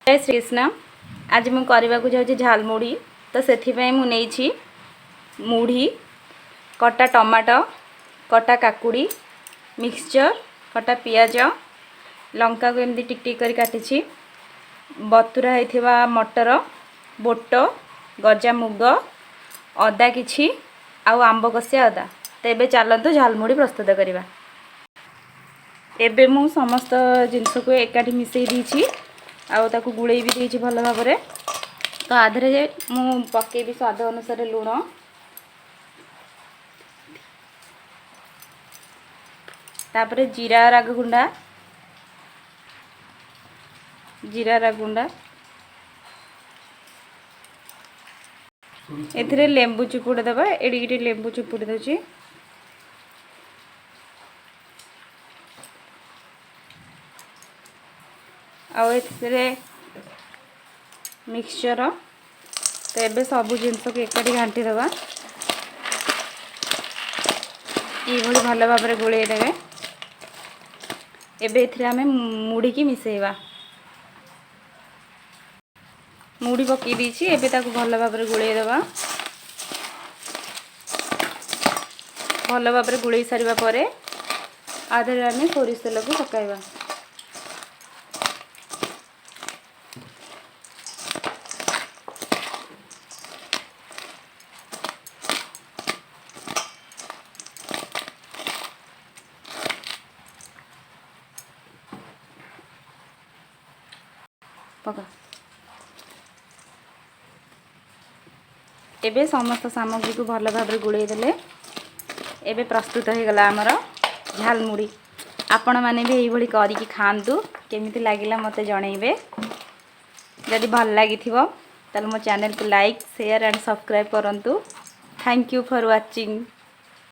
जय श्री कृष्ण। आज मु करने को जाऊँ झालमुढ़ी। तो से मुझे मुढ़ी, कटा टमाटो, कटा काकुड़ी, मिक्सचर, कटा पियाज, लंका को एमती टिक टिक कर काटी, बतुरा होइथिबा मटर, बोट, गजा मुग, अदा किछि आउ आंब कषिया अदा। तो ये चलतु झालमुढ़ी प्रस्तुत करवा। एबे मु समस्त जिनस को एकाठी मिसई दीची आउ ताकू गुड़े भी देइछि भल भाव में। तो आधे मु पकेबी स्वाद अनुसार लुण, तापरे जीरा राग गुंडा, एथिरे लेंबू चुपुड़ दबा। एडिटे लेंबू चुपुड़ दउची। आउ एथिरे मिक्सचर। तो ये सब जिनस को एकाठी घाटी दबा। ये भल भाव में गोले देवे। एबे एथिरे आमे मुढ़ी की मिसेइबा। मुढ़ी पकई दीची। एबे ताकू भल भाव में गोले दबा। भल भाव में गोले सारिबा परे आधे आमे सोरिष तेल को पकाइबा। पका एबे समस्त सामग्री को भल भाव में गुड़े देले एबे प्रस्तुत हो गला आमर झालमुढ़ी। आपण माने भी यही भली करिकी खांतु। केमिति लागिला मते जणैबे। जदि भल लागिथिबो ताले मो चैनल को लाइक शेयर एंड सब्सक्राइब करंतु। Thank you for watching.